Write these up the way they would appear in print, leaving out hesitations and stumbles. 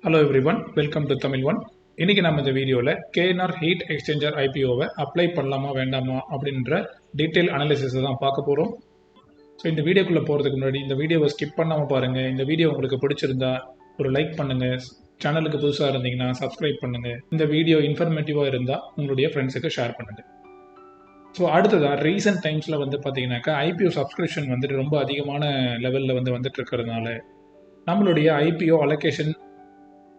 Hello everyone, welcome to Tamil one. இன்னைக்கு நம்ம இந்த வீடியோவில் கேஎன்ஆர் ஹீட் எக்ஸ்சேஞ்சர் ஐபிஓவை அப்ளை பண்ணலாமா வேண்டாமா அப்படின்ற டீட்டெயில் அனாலிசிஸை தான் பார்க்க போகிறோம். ஸோ இந்த வீடியோக்குள்ளே போகிறதுக்கு முன்னாடி இந்த வீடியோவை ஸ்கிப் பண்ணாமல் பாருங்கள். இந்த வீடியோ உங்களுக்கு பிடிச்சிருந்தா ஒரு லைக் பண்ணுங்கள். சேனலுக்கு புதுசாக இருந்தீங்கன்னா சப்ஸ்கிரைப் பண்ணுங்கள். இந்த வீடியோ இன்ஃபர்மேட்டிவாக இருந்தால் உங்களுடைய ஃப்ரெண்ட்ஸுக்கு ஷேர் பண்ணுங்கள். ஸோ அடுத்ததாக ரீசெண்ட் டைம்ஸில் பார்த்தீங்கன்னாக்கா ஐபிஓ சப்ஸ்கிரிப்ஷன் ரொம்ப அதிகமான லெவலில் வந்துட்டு இருக்கிறதுனால நம்மளுடைய ஐபிஓ அலோகேஷன்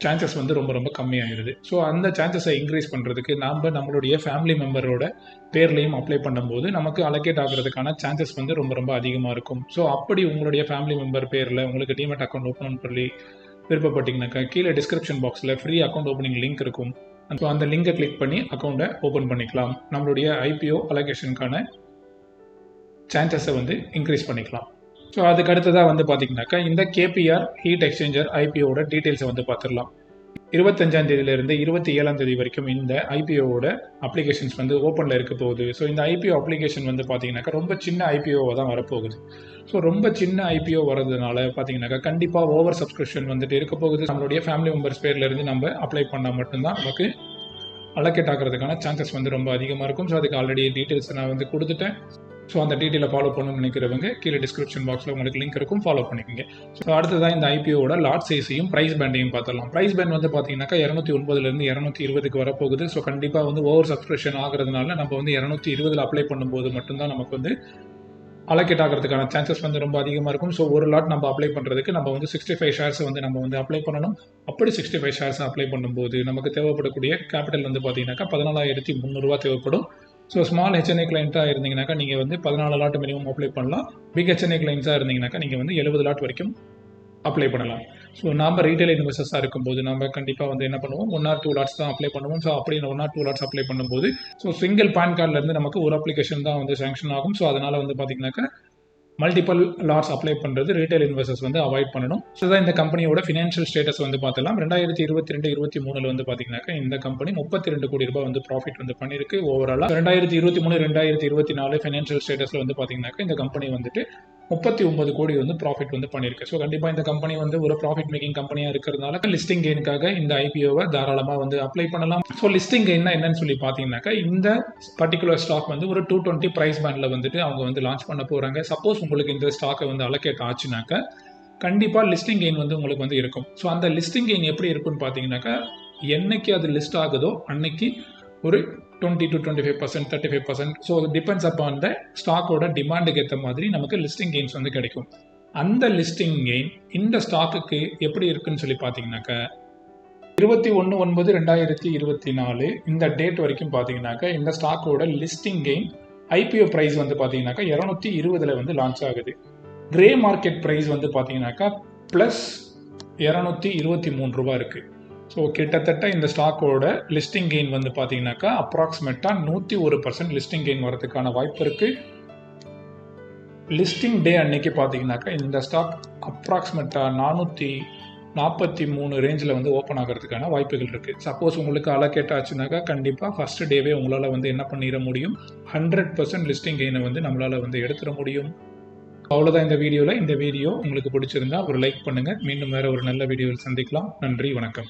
சான்சஸ் ரொம்ப கம்மியாகிடுது. ஸோ அந்த சான்சஸை இன்க்ரீஸ் பண்ணுறதுக்கு நம்மளுடைய ஃபேமிலி மெம்பரோட பேர்லையும் அப்ளை பண்ணும்போது நமக்கு அலோகேட் ஆகிறதுக்கான சான்சஸ் ரொம்ப அதிகமாக இருக்கும். ஸோ அப்படி உங்களுடைய ஃபேமிலி மெம்பர் பேரில் உங்களுக்கு டிமெட் அக்கௌண்ட் ஓப்பன் பண்ணி விருப்பப்பட்டீங்கன்னாக்கா கீழே டிஸ்கிரிப்ஷன் பாக்ஸில் ஃப்ரீ அக்கௌண்ட் ஓப்பனிங் லிங்க் இருக்கும். ஸோ அந்த லிங்கை கிளிக் பண்ணி அக்கௌண்ட்டை ஓப்பன் பண்ணிக்கலாம். நம்மளுடைய ஐபிஓ அலோகேஷனுக்கான சான்சஸை இன்க்ரீஸ் பண்ணிக்கலாம். ஸோ அதுக்கு அடுத்ததாக பார்த்தீங்கன்னாக்கா இந்த கேபிஆர் ஹீட் எக்ஸ்சேஞ்சர் ஐபிஓட டீட்டெயில்ஸை பார்த்துடலாம். 25ஆம் தேதியிலிருந்து 27ஆம் தேதி வரைக்கும் இந்த ஐபிஓட அப்ளிகேஷன்ஸ் ஓப்பனில் இருக்க போகுது. ஸோ இந்த ஐபிஓ அப்ளிகேஷன் பார்த்தீங்கன்னாக்கா ரொம்ப சின்ன ஐபிஓவாக தான் வரப்போகுது. ஸோ ரொம்ப சின்ன ஐபிஓ வரதுனால பார்த்தீங்கன்னாக்கா கண்டிப்பாக ஓவர் சப்ஸ்கிரிப்ஷன் இருக்க போகுது. நம்மளுடைய ஃபேமிலி மெம்பர்ஸ் பேர்லேருந்து நம்ம அப்ளை பண்ணால் மட்டும்தான் நமக்கு அலோகேட் ஆகிறதுக்கான சான்சஸ் ரொம்ப அதிகமாக இருக்கும். ஸோ அதுக்கு ஆல்ரெடி டீட்டெயில்ஸ் நான் கொடுத்துட்டேன். ஸோ அந்த டீட்டெயிலை ஃபாலோ பண்ணணும்னு நினைக்கிறவங்க கீழே டிஸ்கிரிப்ஷன் பாக்ஸில் உங்களுக்கு லிங்க் இருக்கும், ஃபாலோ பண்ணிக்கோங்க. ஸோ அடுத்ததான் இந்த ஐபிஓட லாட் சைஸையும் ப்ரைஸ் பேண்டையும் பார்த்துடலாம். ப்ரைஸ் பேண்ட் பார்த்தீங்கன்னாக்கா 209லேருந்து 220க்கு வரப்போகுது. ஸோ கண்டிப்பாக ஓவர் சப்ஸ்கிரிப்ஷன் ஆகிறதுனால நம்ம 220 அப்ளை பண்ணும்போது மட்டும்தான் நமக்கு அலோகேட் ஆகிறதுக்கான சான்சஸ் ரொம்ப அதிகமாக இருக்கும். ஸோ ஒரு லாட் நம்ம அப்ளை பண்ணுறதுக்கு நம்ம 65 ஷேர்ஸ் நம்ம அப்ளை பண்ணணும். அப்படி 65 ஷேர்ஸ் அப்ளை பண்ணும்போது நமக்கு தேவைப்படக்கூடிய கேபிட்டல் பார்த்தீங்கன்னாக்கா 14,300 தேவைப்படும். ஸோ ஸ்மால் ஹெச்என்ஏ கிளைண்ட்டாக இருந்தீங்கன்னாக்கா நீங்கள் 14 லாட் மினிமம் அப்ளை பண்ணலாம். பிக் ஹெச்என்ஏ கிளைண்ட்ஸாக இருந்தீங்கன்னாக்கா நீங்கள் 70 லாட் வரைக்கும் அப்ளை பண்ணலாம். ஸோ நம்ம ரீட்டைல் இன்வெஸ்டர்ஸாக இருக்கும்போது நம்ம கண்டிப்பாக என்ன பண்ணுவோம், 1 or 2 லாட்ஸ் தான் அப்ளை பண்ணுவோம். ஸோ அப்படி 1 or 2 லாட்ஸ் அப்ளை பண்ணும்போது ஸோ சிங்கிள் பேன் கார்டிலேருந்து நமக்கு ஒரு அப்ளிகேஷன் தான் சாங்ஷன் ஆகும். ஸோ அதனால் பார்த்தீங்கன்னாக்கா மல்டிபிள் லாட்ஸ் அப்ளை பண்ணுறது ரீட்டைல் இன்வெஸ்டர்ஸ் அவாய்ட் பண்ணணும். இதுதான் இந்த கம்பெனியோட ஃபினான்ஷியல் ஸ்டேட்டஸ் பார்த்தலாம். 2022-23 பார்த்தீங்கன்னாக்கா இந்த கம்பெனி 32 கோடி ரூபாய் ப்ராஃபிட் பண்ணியிருக்கு ஓவராலாக. 2023-2024 ஃபினான்ஷியல் ஸ்டேட்டஸில் பார்த்தீங்கன்னாக்கா இந்த கம்பெனி 39 கோடி ப்ராஃபிட் பண்ணியிருக்கு. ஸோ கண்டிப்பாக இந்த கம்பெனி ஒரு ப்ராஃபிட் மேக்கிங் கம்பெனியாக இருக்கிறதுனால லிஸ்டிங் கெயினுக்காக இந்த ஐபிஓவை தாராளமாக அப்ளை பண்ணலாம். ஸோ லிஸ்டிங் கெயின் என்னன்னு சொல்லி பார்த்தீங்கன்னாக்கா இந்த பர்டிகுலர் ஸ்டாக் ஒரு 220 ப்ரைஸ் பேண்டில் அவங்க லான்ச் பண்ண போகிறாங்க. சப்போஸ் உங்களுக்கு இந்த ஸ்டாக்கை அலோகேட் ஆச்சுனாக்கா கண்டிப்பாக லிஸ்டிங் கெயின் உங்களுக்கு இருக்கும். ஸோ அந்த லிஸ்டிங் கெயின் எப்படி இருக்குன்னு பார்த்தீங்கன்னாக்கா என்னைக்கு அது லிஸ்ட் ஆகுதோ அன்னைக்கு ஒரு 20 to 25%, 35%. So depends upon the ஸ்டாக்கோட டிமாண்டுக்கு ஏற்ற மாதிரி நமக்கு லிஸ்டிங் கெயின்ஸ் கிடைக்கும். அந்த லிஸ்டிங் கெயின் இந்த ஸ்டாக்குக்கு எப்படி இருக்குன்னு சொல்லி பார்த்தீங்கன்னாக்கா 21/9/2024 இந்த டேட் வரைக்கும் பார்த்தீங்கன்னாக்கா இந்த ஸ்டாக்கோட லிஸ்டிங் கெயின் ஐபிஓ ப்ரைஸ் பார்த்தீங்கன்னாக்கா 220 லான்ச் ஆகுது. கிரே மார்க்கெட் ப்ரைஸ் பார்த்தீங்கன்னாக்கா ப்ளஸ் 223 ரூபா இருக்குது. ஸோ கிட்டத்தட்ட இந்த ஸ்டாக்கோட லிஸ்டிங் கெயின் பார்த்தீங்கன்னாக்கா அப்ராக்சிமேட்டாக 101% லிஸ்டிங் கெயின் வரதுக்கான வாய்ப்பு இருக்குது. லிஸ்டிங் டே அன்னைக்கு பார்த்தீங்கன்னாக்கா இந்த ஸ்டாக் அப்ராக்சிமேட்டாக 443 ரேஞ்சில் ஓப்பன் ஆகிறதுக்கான வாய்ப்புகள் இருக்குது. சப்போஸ் உங்களுக்கு அலோகேட் ஆச்சுனாக்கா கண்டிப்பாக ஃபர்ஸ்ட் டேவே உங்களால் என்ன பண்ணிட முடியும், 100% லிஸ்டிங் கெயினை நம்மளால் எடுத்துட முடியும். அவ்வளோதான் இந்த வீடியோவில். இந்த வீடியோ உங்களுக்கு பிடிச்சிருந்தா ஒரு லைக் பண்ணுங்கள். மீண்டும் வேறு ஒரு நல்ல வீடியோவில் சந்திக்கலாம். நன்றி, வணக்கம்.